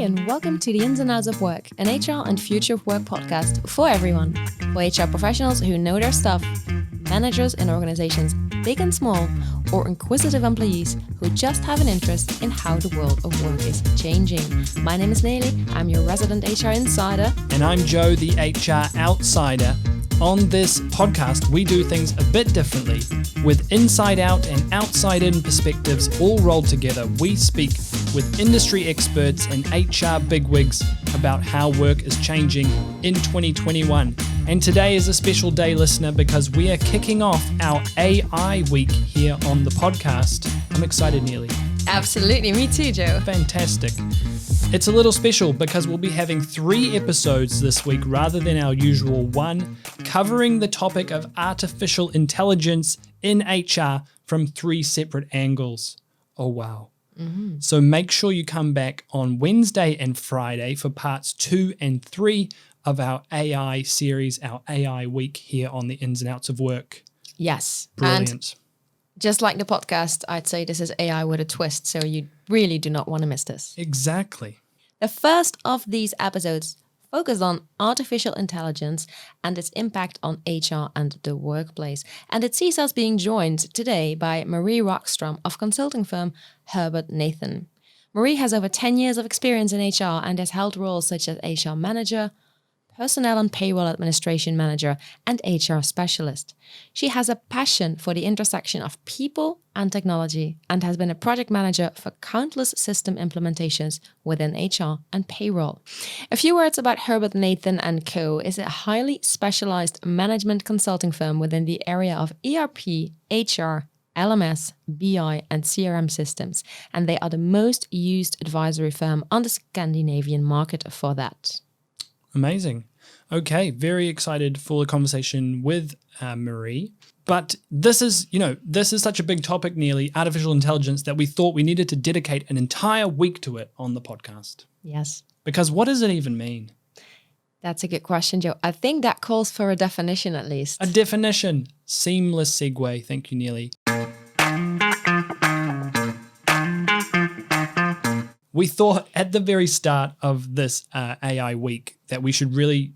and welcome to the Ins and Outs of Work, an HR and Future of Work podcast for everyone. For HR professionals who know their stuff, managers in organizations big and small, or inquisitive employees who just have an interest in how the world of work is changing. My name is Nelly, I'm your resident HR insider. And I'm Joe, the HR outsider. On this podcast, we do things a bit differently. With inside out and outside in perspectives all rolled together, we speak with industry experts and HR bigwigs about how work is changing in 2021. And today is a special day, listener, because we are kicking off our AI week here on the podcast. I'm excited, Neely. Absolutely, me too, Joe. Fantastic. It's a little special because we'll be having 3 episodes this week rather than our usual one, covering the topic of artificial intelligence in HR from 3 separate angles. Oh, wow. Mm-hmm. So make sure you come back on Wednesday and Friday for parts 2 and 3 of our AI series, our AI week here on the Ins and Outs of Work. Yes. Brilliant. And just like the podcast, I'd say this is AI with a twist, so you really do not want to miss this. Exactly. The first of these episodes focus on artificial intelligence and its impact on HR and the workplace. And it sees us being joined today by Marie Rockström of consulting firm HerbertNathan. Marie has over 10 years of experience in HR and has held roles such as HR manager, personnel and payroll administration manager, and HR specialist. She has a passion for the intersection of people and technology and has been a project manager for countless system implementations within HR and payroll. A few words about HerbertNathan Co. is a highly specialized management consulting firm within the area of ERP, HR, LMS, BI, and CRM systems, and they are the most used advisory firm on the Scandinavian market for that. Amazing. Okay, very excited for the conversation with Marie. But this is such a big topic, nearly artificial intelligence, that we thought we needed to dedicate an entire week to it on the podcast. Yes. Because what does it even mean? That's a good question, Joe. I think that calls for a definition at least. A definition. Seamless segue. Thank you, Neely. We thought at the very start of this AI week that we should really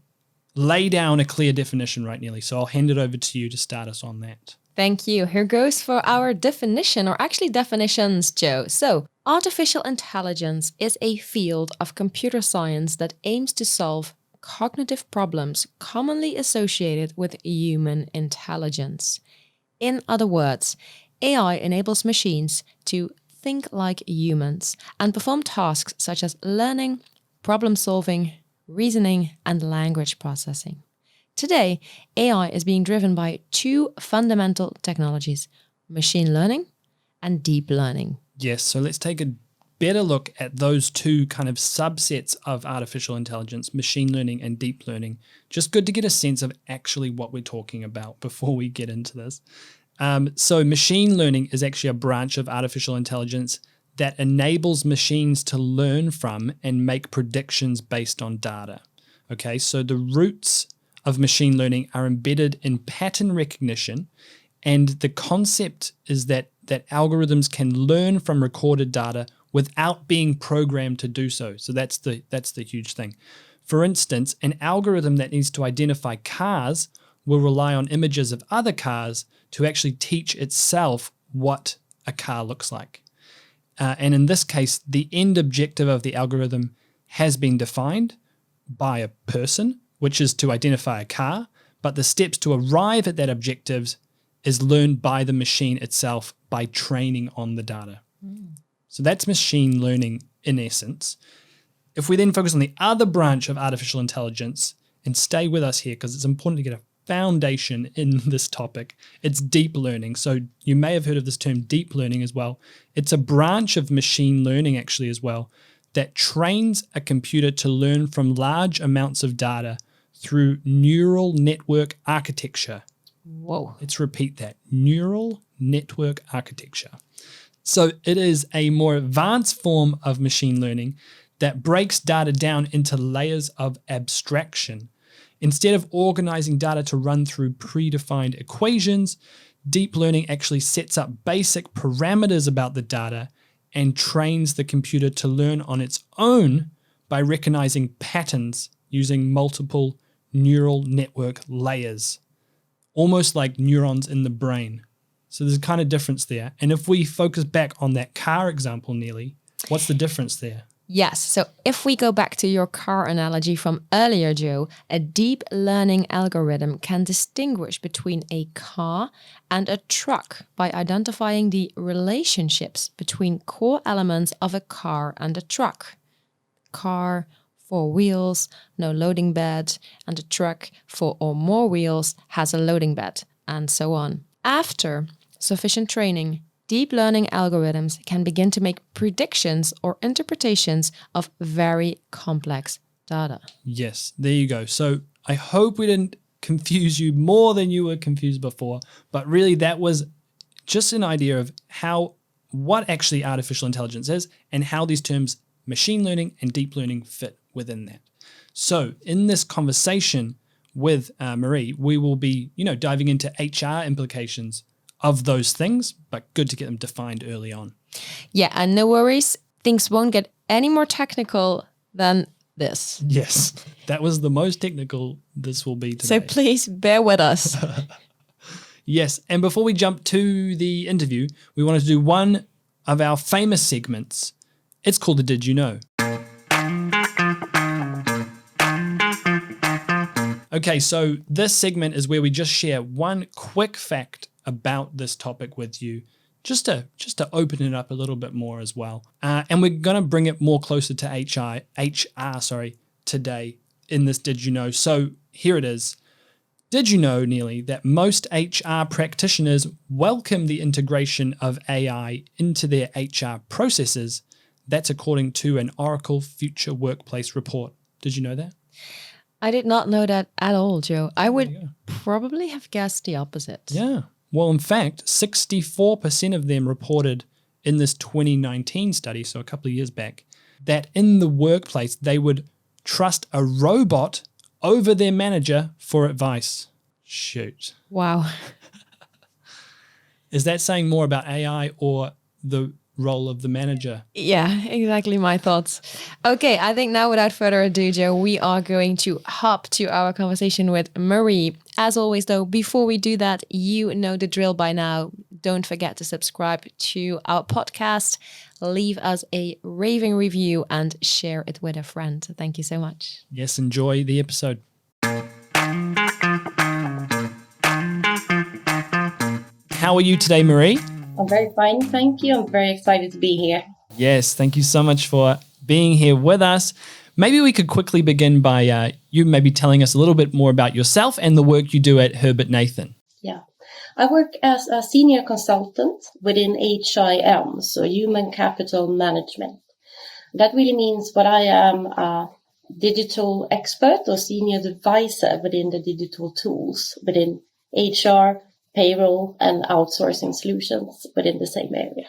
lay down a clear definition, right, Neely? So I'll hand it over to you to start us on that. Thank you. Here goes for our definition, or actually definitions, Joe. So, artificial intelligence is a field of computer science that aims to solve cognitive problems commonly associated with human intelligence. In other words, AI enables machines to think like humans and perform tasks such as learning, problem solving, reasoning, and language processing. Today, AI is being driven by 2 fundamental technologies, machine learning and deep learning. Yes, so let's take a better look at those 2 kind of subsets of artificial intelligence, machine learning and deep learning. Just good to get a sense of actually what we're talking about before we get into this. So machine learning is actually a branch of artificial intelligence that enables machines to learn from and make predictions based on data. Okay, so the roots of machine learning are embedded in pattern recognition, and the concept is that algorithms can learn from recorded data without being programmed to do so. So that's the huge thing. For instance, an algorithm that needs to identify cars will rely on images of other cars to actually teach itself what a car looks like. And in this case, the end objective of the algorithm has been defined by a person, which is to identify a car, but the steps to arrive at that objective is learned by the machine itself by training on the data. So that's machine learning in essence. If we then focus on the other branch of artificial intelligence, and stay with us here because it's important to get a foundation in this topic, it's deep learning. So you may have heard of this term deep learning as well. It's a branch of machine learning actually as well that trains a computer to learn from large amounts of data through neural network architecture. Whoa. Let's repeat that. Neural network architecture. So it is a more advanced form of machine learning that breaks data down into layers of abstraction. Instead of organizing data to run through predefined equations, deep learning actually sets up basic parameters about the data and trains the computer to learn on its own by recognizing patterns using multiple neural network layers, almost like neurons in the brain. So there's a kind of difference there. And if we focus back on that car example, Neely, what's the difference there? Yes, so if we go back to your car analogy from earlier, Joe, a deep learning algorithm can distinguish between a car and a truck by identifying the relationships between core elements of a car and a truck. Car, 4 wheels, no loading bed, and a truck, 4 or more wheels, has a loading bed, and so on. After sufficient training, deep learning algorithms can begin to make predictions or interpretations of very complex data. Yes, there you go. So I hope we didn't confuse you more than you were confused before, but really that was just an idea of what actually artificial intelligence is and how these terms machine learning and deep learning fit within that. So in this conversation with Marie, we will be, diving into HR implications of those things, but good to get them defined early on. Yeah, and no worries, things won't get any more technical than this. Yes, that was the most technical this will be today. So please bear with us. Yes, and before we jump to the interview, we wanted to do one of our famous segments. It's called the Did You Know? Okay, so this segment is where we just share one quick fact about this topic with you, just to open it up a little bit more as well. And we're going to bring it more closer to HR today in this Did You Know? So here it is. Did you know, Neely, that most HR practitioners welcome the integration of AI into their HR processes? That's according to an Oracle Future Workplace report. Did you know that? I did not know that at all, Joe. I would probably have guessed the opposite. Yeah. Well, in fact, 64% of them reported in this 2019 study, so a couple of years back, that in the workplace they would trust a robot over their manager for advice. Shoot. Wow. Is that saying more about AI or the role of the manager? Yeah, exactly my thoughts. Okay, I think now without further ado, Joe, we are going to hop to our conversation with Marie. As always, though, before we do that, you know the drill by now. Don't forget to subscribe to our podcast, leave us a raving review, and share it with a friend. Thank you so much. Yes, enjoy the episode. How are you today, Marie? I'm very fine, thank you. I'm very excited to be here. Yes, thank you so much for being here with us. Maybe we could quickly begin by you maybe telling us a little bit more about yourself and the work you do at HerbertNathan. Yeah, I work as a senior consultant within HIM, so Human Capital Management. That really means what I am a digital expert or senior advisor within the digital tools within HR, payroll and outsourcing solutions within the same area.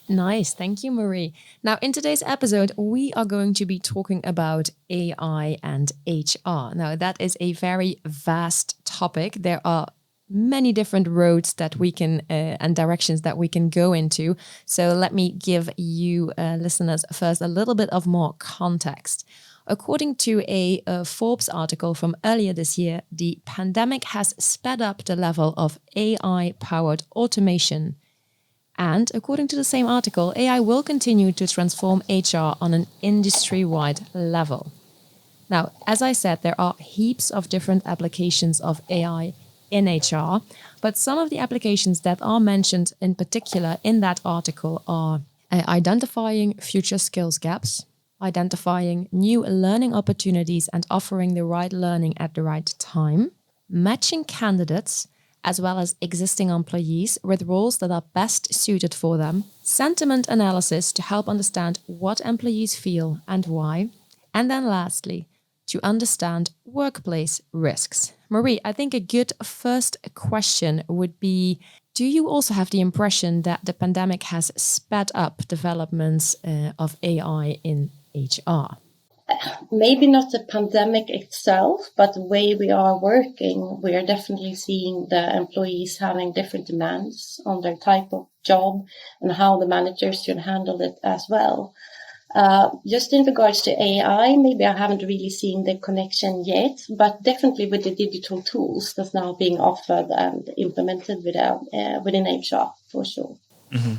Nice. Thank you, Marie. Now, in today's episode, we are going to be talking about AI and HR. Now, that is a very vast topic. There are many different roads that we can and directions that we can go into. So let me give you listeners first a little bit of more context. According to a Forbes article from earlier this year, the pandemic has sped up the level of AI-powered automation. And according to the same article, AI will continue to transform HR on an industry-wide level. Now, as I said, there are heaps of different applications of AI in HR, but some of the applications that are mentioned in particular in that article are identifying future skills gaps, identifying new learning opportunities and offering the right learning at the right time, matching candidates as well as existing employees with roles that are best suited for them, sentiment analysis to help understand what employees feel and why, and then lastly, to understand workplace risks. Marie, I think a good first question would be, do you also have the impression that the pandemic has sped up developments of AI in HR? Maybe not the pandemic itself, but the way we are working, we are definitely seeing the employees having different demands on their type of job and how the managers should handle it as well. Just in regards to AI, maybe I haven't really seen the connection yet, but definitely with the digital tools that's now being offered and implemented within HR, for sure. Mm-hmm.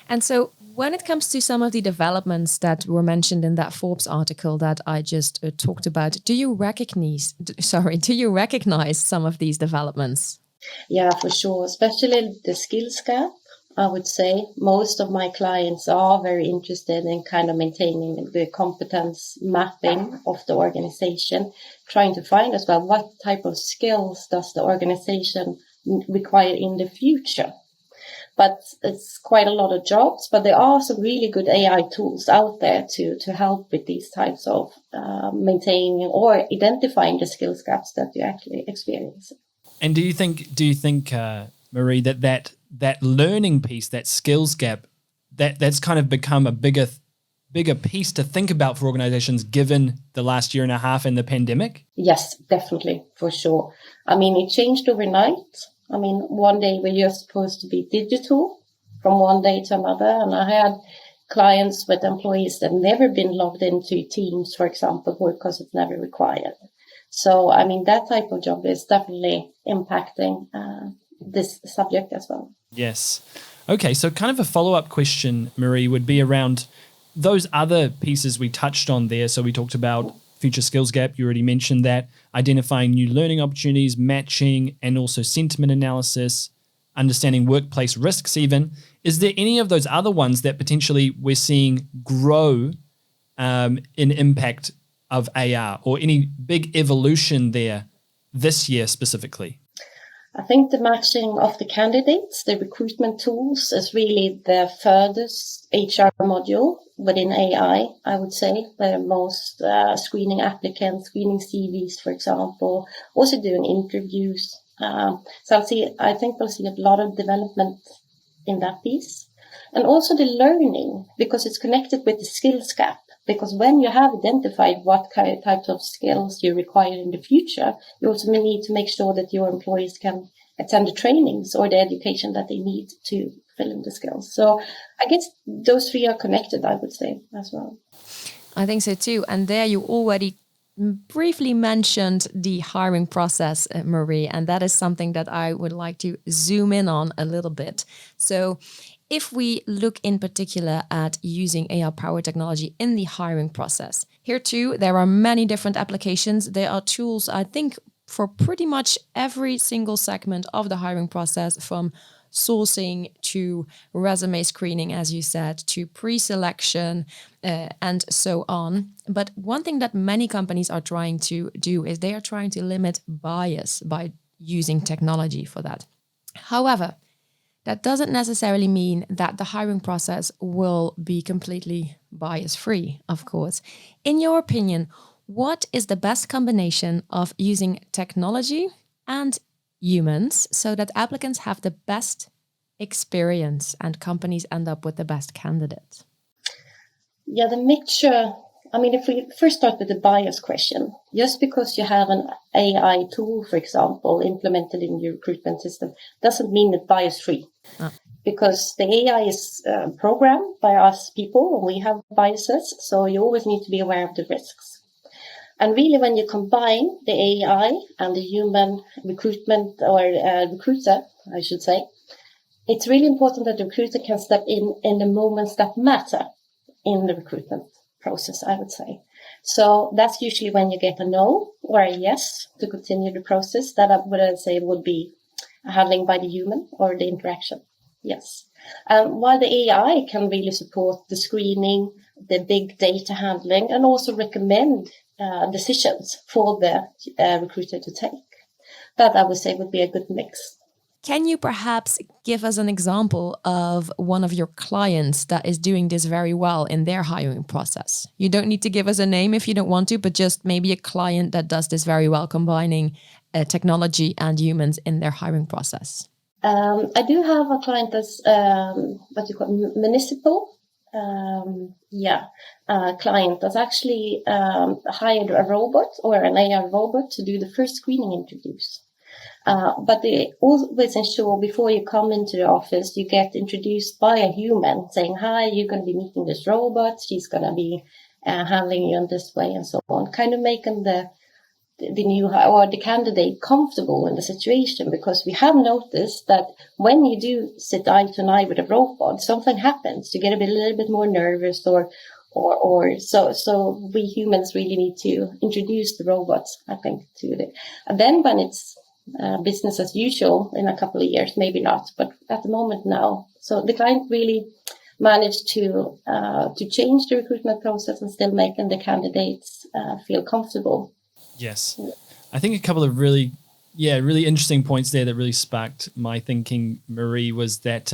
And so when it comes to some of the developments that were mentioned in that Forbes article that I just talked about, do you recognize some of these developments? Yeah, for sure, especially the skills gap. I would say most of my clients are very interested in kind of maintaining the competence mapping of the organization, trying to find as well what type of skills does the organization require in the future. But it's quite a lot of jobs, but there are some really good AI tools out there to help with these types of maintaining or identifying the skills gaps that you actually experience. And do you think, Marie, that learning piece, that skills gap, that's kind of become a bigger piece to think about for organizations given the last year and a half in the pandemic? Yes, definitely, for sure. I mean, it changed overnight. I mean, one day we're just supposed to be digital from one day to another. And I had clients with employees that never been logged into Teams, for example, because it's never required. So, I mean, that type of job is definitely impacting this subject as well. Yes. Okay, so kind of a follow-up question, Marie, would be around those other pieces we touched on there. So we talked about future skills gap. You already mentioned that. Identifying new learning opportunities, matching, and also sentiment analysis, understanding workplace risks even. Is there any of those other ones that potentially we're seeing grow in impact of AR, or any big evolution there this year specifically? I think the matching of the candidates, the recruitment tools, is really the furthest HR module within AI, I would say. The most screening applicants, screening CVs, for example, also doing interviews. So I think we'll see a lot of development in that piece. And also the learning, because it's connected with the skills gap. Because when you have identified what kind of types of skills you require in the future, you also need to make sure that your employees can attend the trainings or the education that they need to fill in the skills. So I guess those three are connected, I would say, as well. I think so too. And there you already briefly mentioned the hiring process, Marie, and that is something that I would like to zoom in on a little bit. So if we look in particular at using AI-powered technology in the hiring process, here too, there are many different applications. There are tools, I think, for pretty much every single segment of the hiring process, from sourcing to resume screening, as you said, to pre-selection and so on. But one thing that many companies are trying to do is they are trying to limit bias by using technology for that. However, that doesn't necessarily mean that the hiring process will be completely bias-free, of course. In your opinion, what is the best combination of using technology and humans so that applicants have the best experience and companies end up with the best candidates? Yeah, the mixture. I mean, if we first start with the bias question, just because you have an AI tool, for example, implemented in your recruitment system, doesn't mean it's bias-free. Because the AI is programmed by us people, and we have biases, so you always need to be aware of the risks. And really, when you combine the AI and the human recruitment or recruiter, I should say, it's really important that the recruiter can step in the moments that matter in the recruitment process, I would say. So that's usually when you get a no or a yes to continue the process. That I would say would be handling by the human or the interaction. Yes. While the AI can really support the screening, the big data handling, and also recommend decisions for the recruiter to take. That I would say would be a good mix. Can you perhaps give us an example of one of your clients that is doing this very well in their hiring process? You don't need to give us a name if you don't want to, but just maybe a client that does this very well, combining technology and humans in their hiring process. I do have a client that's what you call municipal. Client that's actually hired a robot or an AI robot to do the first screening interviews. But they always ensure before you come into the office, you get introduced by a human saying, hi, you're going to be meeting this robot. She's going to be handling you in this way and so on. Kind of making the new or the candidate comfortable in the situation, because we have noticed that when you do sit eye to eye with a robot, something happens. You get a little bit more nervous or so we humans really need to introduce the robots, I think, to it. And then when it's business as usual in a couple of years, maybe not, but at the moment now. So the client really managed to change the recruitment process and still making the candidates feel comfortable. Yes. I think a couple of really interesting points there that really sparked my thinking, Marie, was that,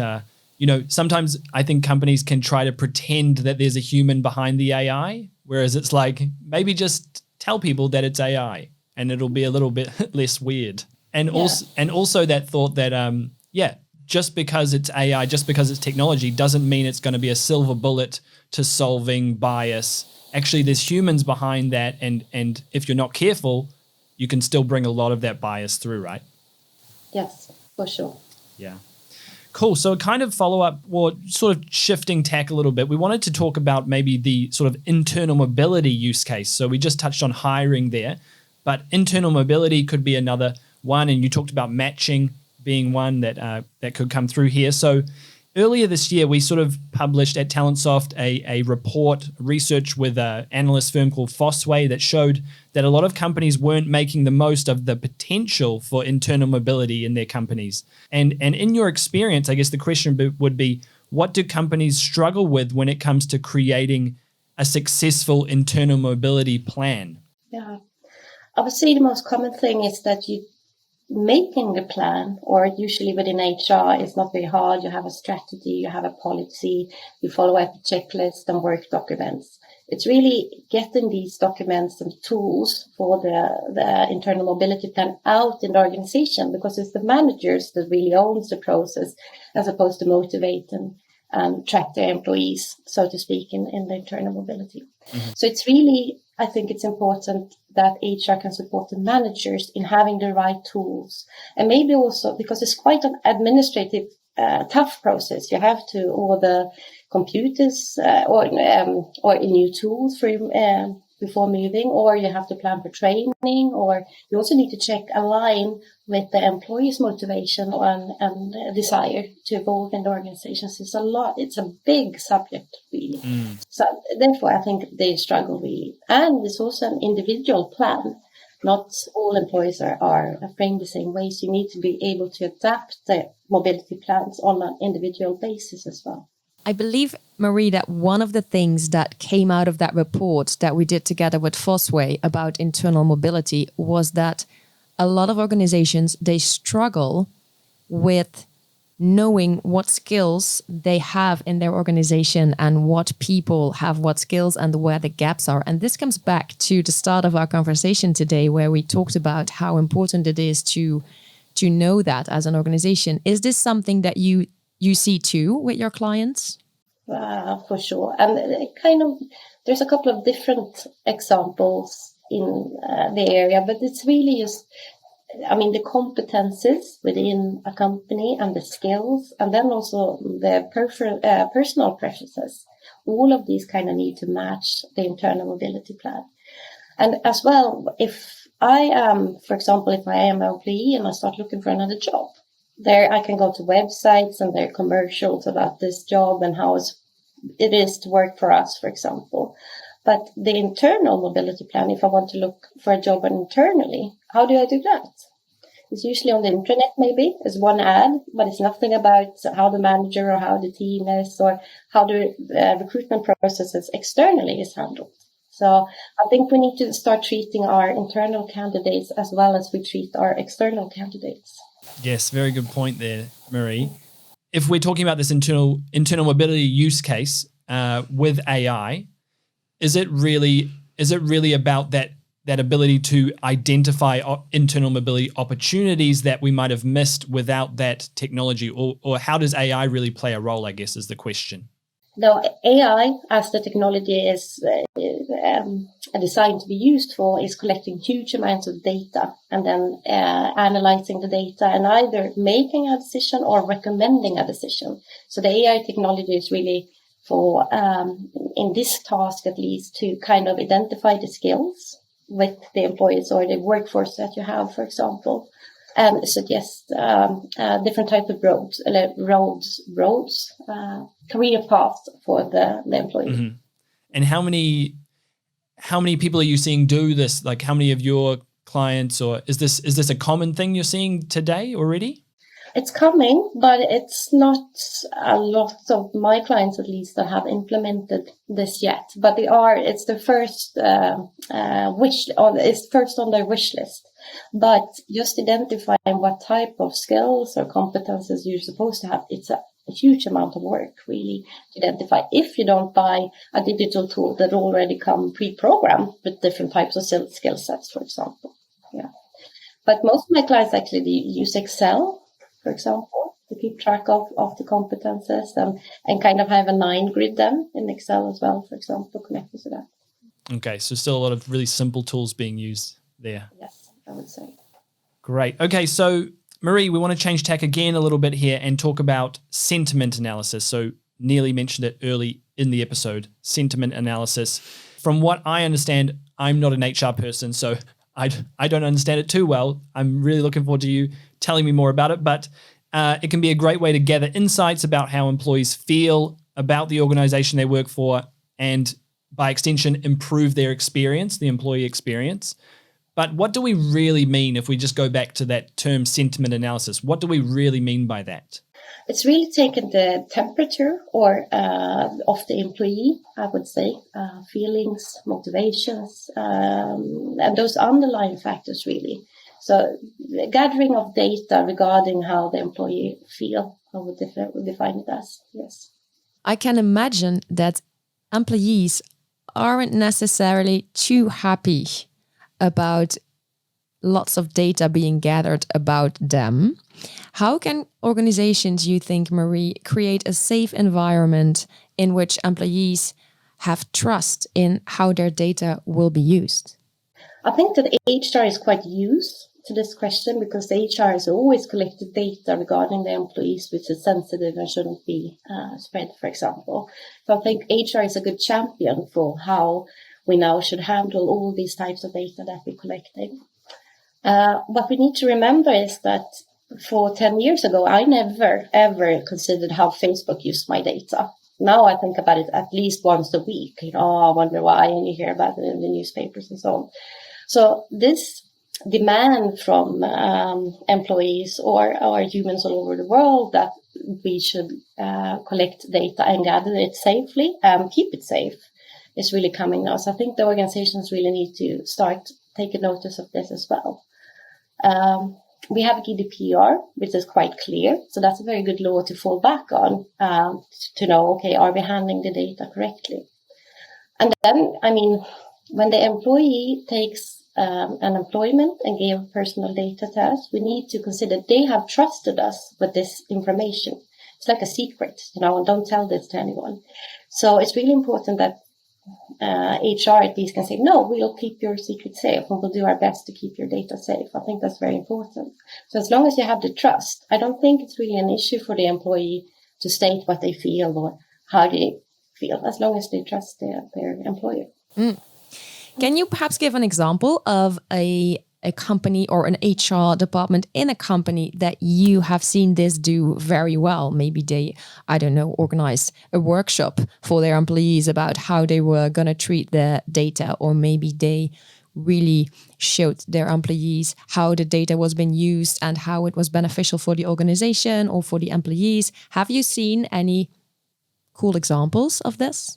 sometimes I think companies can try to pretend that there's a human behind the AI, whereas it's like, maybe just tell people that it's AI and it'll be a little bit less weird. And also that thought that, just because it's AI, just because it's technology, doesn't mean it's going to be a silver bullet to solving bias. Actually, there's humans behind that, and if you're not careful, you can still bring a lot of that bias through, right? Yes, for sure. Yeah. Cool. So kind of follow up, or sort of shifting tack a little bit, we wanted to talk about maybe the sort of internal mobility use case. So we just touched on hiring there, but internal mobility could be another one, and you talked about matching being one that could come through here. So earlier this year, we sort of published at TalentSoft a report, research with an analyst firm called Fosway that showed that a lot of companies weren't making the most of the potential for internal mobility in their companies. And in your experience, I guess the question would be, what do companies struggle with when it comes to creating a successful internal mobility plan? Yeah, I would say the most common thing is that making the plan, or usually within HR, is not very hard. You have a strategy, you have a policy, you follow up a checklist and work documents. It's really getting these documents and tools for the internal mobility plan out in the organization, because it's the managers that really owns the process, as opposed to motivate and track their employees, so to speak, in the internal mobility. Mm-hmm. So it's really, I think it's important that HR can support the managers in having the right tools. And maybe also because it's quite an administrative tough process. You have to order computers or new tools for before moving, or you have to plan for training, or you also need to check align with the employee's motivation and desire to evolve in the organization. So it's a big subject, really. So therefore, I think they struggle really. And it's also an individual plan. Not all employees are framed the same way, so you need to be able to adapt the mobility plans on an individual basis as well. I believe, Marie, that one of the things that came out of that report that we did together with Fosway about internal mobility was that a lot of organizations, they struggle with knowing what skills they have in their organization and what people have what skills and where the gaps are. And this comes back to the start of our conversation today, where we talked about how important it is to know that as an organization. Is this something that you see too with your clients? For sure. And there's a couple of different examples in the area, but it's really just, the competences within a company and the skills, and then also the personal preferences. All of these need to match the internal mobility plan. And as well, if I am, for example, if I am an employee and I start looking for another job, there I can go to websites and there are commercials about this job and how it is to work for us, for example. But the internal mobility plan, if I want to look for a job internally, how do I do that? It's usually on the internet, maybe. It's one ad, but it's nothing about how the manager or how the team is or how the recruitment processes externally is handled. So I think we need to start treating our internal candidates as well as we treat our external candidates. Yes, very good point there, Marie. If we're talking about this internal mobility use case with AI, is it really about that ability to identify internal mobility opportunities that we might have missed without that technology, or how does AI really play a role, I guess, is the question? Now, AI, as the technology is designed to be used for, is collecting huge amounts of data and then analyzing the data and either making a decision or recommending a decision. So the AI technology is really for, in this task at least, to kind of identify the skills with the employees or the workforce that you have, for example, and suggest different types of career paths for the employee. Mm-hmm. And how many people are you seeing do this? Like, how many of your clients, or is this a common thing you're seeing today already? It's coming, but it's not a lot of my clients, at least, that have implemented this yet. But it's the first it's first on their wish list. But just identifying what type of skills or competences you're supposed to have, it's a huge amount of work, really, to identify. If you don't buy a digital tool that already come pre-programmed with different types of skill sets, for example. Yeah. But most of my clients actually use Excel, for example, to keep track of the competences and kind of have a 9-grid them in Excel as well, for example, connected to that. Okay, so still a lot of really simple tools being used there. Yes, I would say. Great. Okay, so Marie, we want to change tack again a little bit here and talk about sentiment analysis. So Neely mentioned it early in the episode, sentiment analysis. From what I understand, I'm not an HR person, so I don't understand it too well. I'm really looking forward to you telling me more about it, but it can be a great way to gather insights about how employees feel about the organization they work for and by extension, improve their experience, the employee experience. But what do we really mean if we just go back to that term sentiment analysis? What do we really mean by that? It's really taking the temperature of the employee, I would say, feelings, motivations, and those underlying factors, really. So the gathering of data regarding how the employee feel, I would define it as, yes. I can imagine that employees aren't necessarily too happy about lots of data being gathered about them. How can organizations, you think, Marie, create a safe environment in which employees have trust in how their data will be used? I think that HR is quite used to this question because the HR has always collected data regarding the employees, which is sensitive and shouldn't be spread, for example. So I think HR is a good champion for how we now should handle all these types of data that we're collecting. What we need to remember is that for 10 years ago, I never, ever considered how Facebook used my data. Now I think about it at least once a week. I wonder why, and you hear about it in the newspapers and so on. So this demand from employees or humans all over the world that we should collect data and gather it safely and keep it safe is really coming now. So I think the organizations really need to start taking notice of this as well. We have GDPR, which is quite clear. So that's a very good law to fall back on to know, okay, are we handling the data correctly? And then, when the employee takes an employment and give personal data to us, we need to consider they have trusted us with this information. It's like a secret, and don't tell this to anyone. So it's really important that HR at least can say, no, we'll keep your secret safe and we'll do our best to keep your data safe. I think that's very important. So as long as you have the trust, I don't think it's really an issue for the employee to state what they feel or how they feel, as long as they trust their employer. Mm. Can you perhaps give an example of a company or an HR department in a company that you have seen this do very well? Maybe they, organized a workshop for their employees about how they were going to treat their data, or maybe they really showed their employees how the data was being used and how it was beneficial for the organization or for the employees. Have you seen any cool examples of this?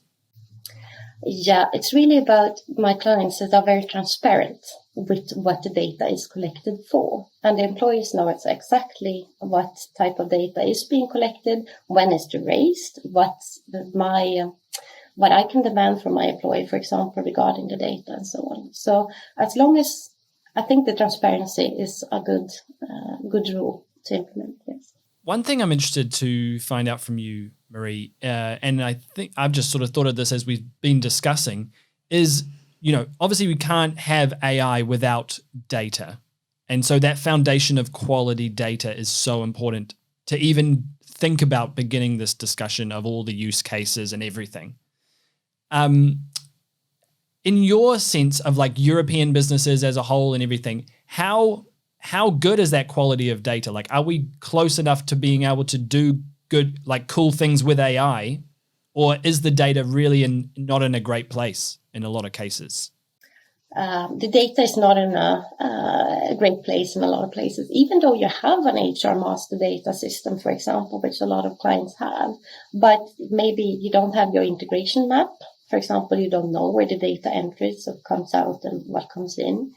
Yeah, it's really about my clients that are very transparent with what the data is collected for. And the employees know it's exactly what type of data is being collected, when it's raised, what I can demand from my employee, for example, regarding the data and so on. So as long as I think the transparency is a good rule to implement, yes. One thing I'm interested to find out from you, Marie, and I think I've just sort of thought of this as we've been discussing, is, obviously we can't have AI without data. And so that foundation of quality data is so important to even think about beginning this discussion of all the use cases and everything. In your sense of like European businesses as a whole and everything, how good is that quality of data? Like, are we close enough to being able to do good, like cool things with AI, or is the data really not in a great place in a lot of cases? The data is not in a great place in a lot of places, even though you have an HR master data system, for example, which a lot of clients have, but maybe you don't have your integration map. For example, you don't know where the data enters or comes out and what comes in.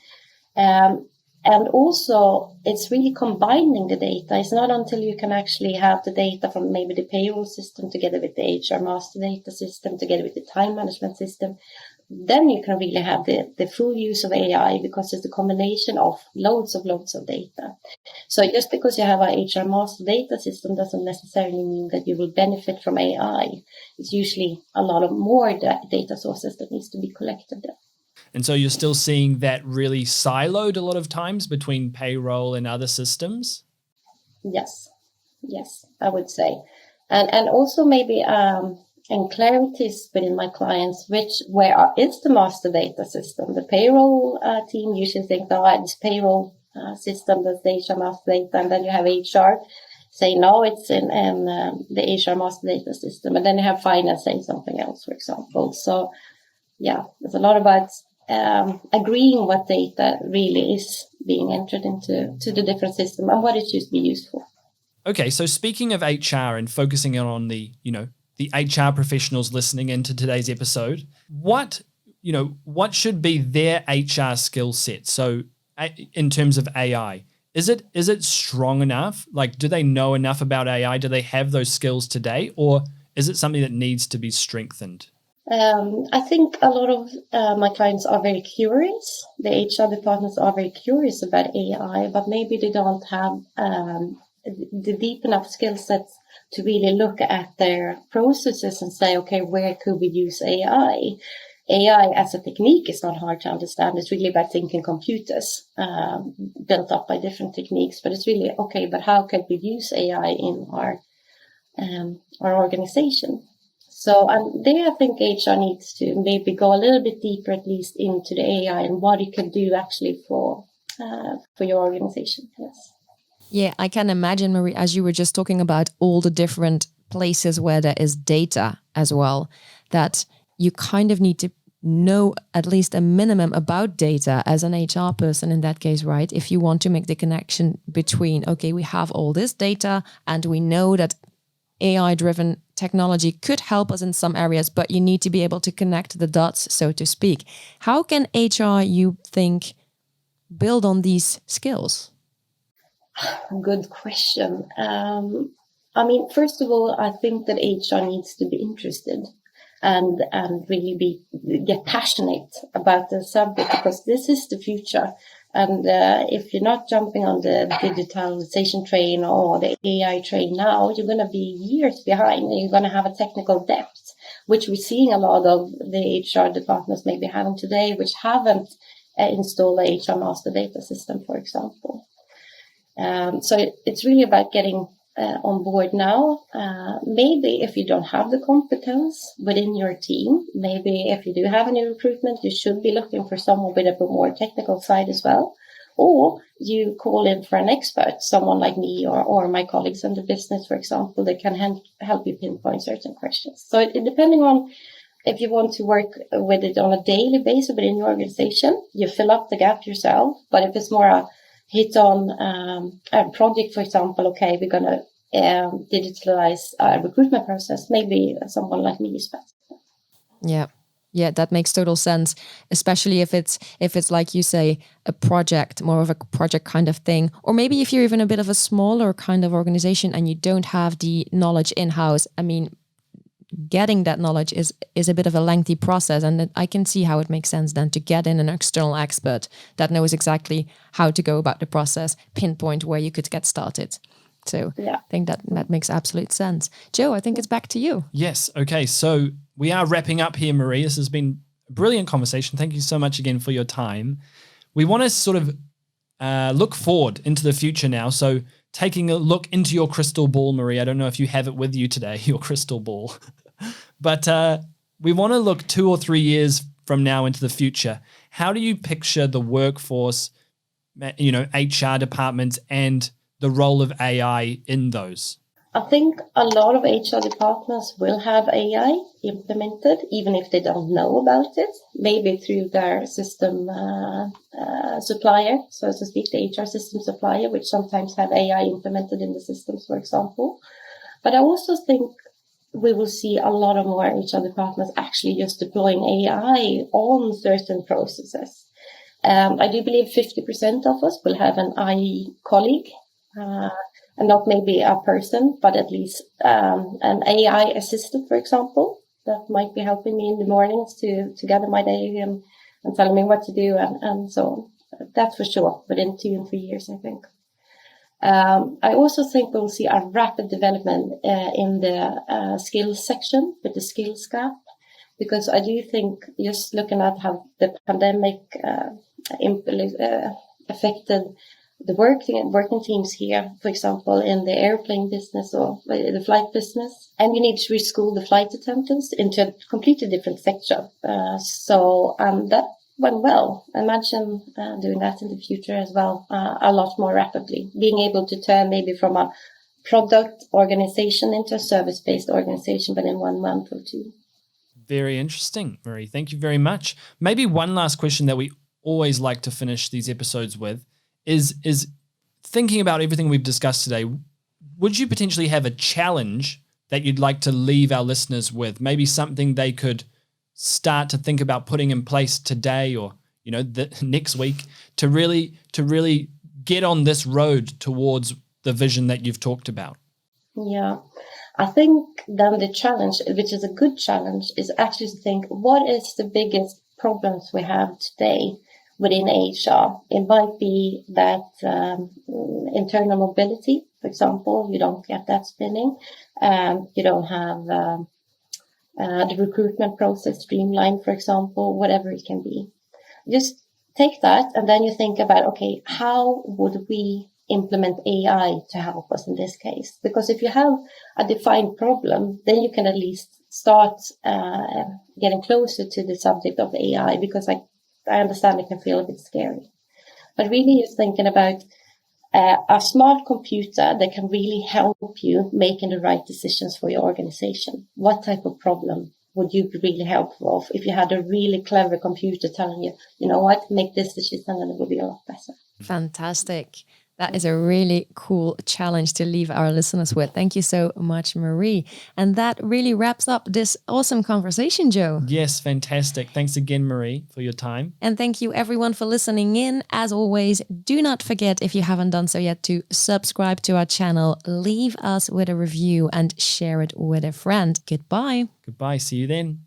And also, it's really combining the data. It's not until you can actually have the data from maybe the payroll system together with the HR master data system, together with the time management system, then you can really have the full use of AI, because it's a combination of loads of data. So just because you have a HR master data system doesn't necessarily mean that you will benefit from AI. It's usually a lot of more data sources that needs to be collected there. And so you're still seeing that really siloed a lot of times between payroll and other systems? Yes, I would say. And also maybe clarities within my clients, where is the master data system? The payroll team usually think, it's payroll system, that's the HR master data, and then you have HR say, no, it's in the HR master data system, and then you have finance saying something else, for example. So yeah, there's a lot about agreeing what data really is being entered into the different system and what it should be used for. Okay, so speaking of HR and focusing on the HR professionals listening into today's episode, what should be their HR skill set? So in terms of AI, is it strong enough? Like, do they know enough about AI? Do they have those skills today, or is it something that needs to be strengthened? I think a lot of my clients are very curious. The HR departments are very curious about AI, but maybe they don't have the deep enough skill sets to really look at their processes and say, okay, where could we use AI? AI as a technique is not hard to understand. It's really about thinking computers built up by different techniques. But it's really, okay, but how can we use AI in our organization? So there, I think HR needs to maybe go a little bit deeper, at least, into the AI and what it can do actually for your organization. Yes. Yeah, I can imagine, Marie, as you were just talking about all the different places where there is data as well, that you kind of need to know at least a minimum about data as an HR person in that case, right? If you want to make the connection between, okay, we have all this data and we know that AI-driven technology could help us in some areas, but you need to be able to connect the dots, so to speak. How can HR, you think, build on these skills? Good question. First of all, I think that HR needs to be interested and really get passionate about the subject, because this is the future. And if you're not jumping on the digitalization train or the AI train now, you're going to be years behind, and you're going to have a technical depth, which we're seeing a lot of the HR departments maybe having today, which haven't installed a HR master data system, for example. So it's really about getting on board now. Maybe if you don't have the competence within your team, maybe if you do have any recruitment, you should be looking for someone with a more technical side as well. Or you call in for an expert, someone like me or my colleagues in the business, for example, that can help you pinpoint certain questions. So depending on if you want to work with it on a daily basis within your organization, you fill up the gap yourself. But if it's more a hit-on a project, for example, okay, we're going to digitalize our recruitment process, maybe someone like me is best. Yeah, that makes total sense, especially if it's like you say, a project, more of a project kind of thing, or maybe if you're even a bit of a smaller kind of organization and you don't have the knowledge in-house. I mean, getting that knowledge is a bit of a lengthy process, and I can see how it makes sense then to get in an external expert that knows exactly how to go about the process, pinpoint where you could get started. So Yeah. I think that makes absolute sense. Joe, I think it's back to you. Yes. Okay. So we are wrapping up here, Marie. This has been a brilliant conversation. Thank you so much again for your time. We want to sort of look forward into the future now. So taking a look into your crystal ball, Marie. I don't know if you have it with you today, your crystal ball. But we want to look 2 or 3 years from now into the future. How do you picture the workforce, HR departments and the role of AI in those? I think a lot of HR departments will have AI implemented, even if they don't know about it, maybe through their system supplier, so to speak, the HR system supplier, which sometimes have AI implemented in the systems, for example. But I also think we will see a lot of more HR departments actually just deploying AI on certain processes. I do believe 50% of us will have an AI colleague, and not maybe a person, but at least an AI assistant, for example, that might be helping me in the mornings to gather my day and telling me what to do and so on. That's for sure, within 2 and 3 years, I think. I also think we'll see a rapid development in the skills section with the skills gap, because I do think just looking at how the pandemic affected the working teams here, for example, in the airplane business or the flight business, and you need to reschool the flight attendants into a completely different sector. So that went well. Imagine doing that in the future as well, a lot more rapidly, being able to turn maybe from a product organization into a service-based organization, but in 1 month or 2. Very interesting, Marie. Thank you very much. Maybe one last question that we always like to finish these episodes with is thinking about everything we've discussed today. Would you potentially have a challenge that you'd like to leave our listeners with? Maybe something they could start to think about putting in place today or next week to really get on this road towards the vision that you've talked about? Yeah, I think then the challenge, which is a good challenge, is actually to think, what is the biggest problems we have today within HR? It might be that internal mobility, for example, you don't get that spinning. You don't have the recruitment process streamlined, for example, whatever it can be. Just take that and then you think about, okay, how would we implement AI to help us in this case? Because if you have a defined problem, then you can at least start getting closer to the subject of AI, because I understand it can feel a bit scary. But really just thinking about a smart computer that can really help you making the right decisions for your organization. What type of problem would you be really helpful of if you had a really clever computer telling you, you know what, make this decision and it will be a lot better. Fantastic. That is a really cool challenge to leave our listeners with. Thank you so much, Marie. And that really wraps up this awesome conversation, Joe. Yes, fantastic. Thanks again, Marie, for your time. And thank you everyone for listening in. As always, do not forget, if you haven't done so yet, to subscribe to our channel, leave us with a review and share it with a friend. Goodbye. Goodbye. See you then.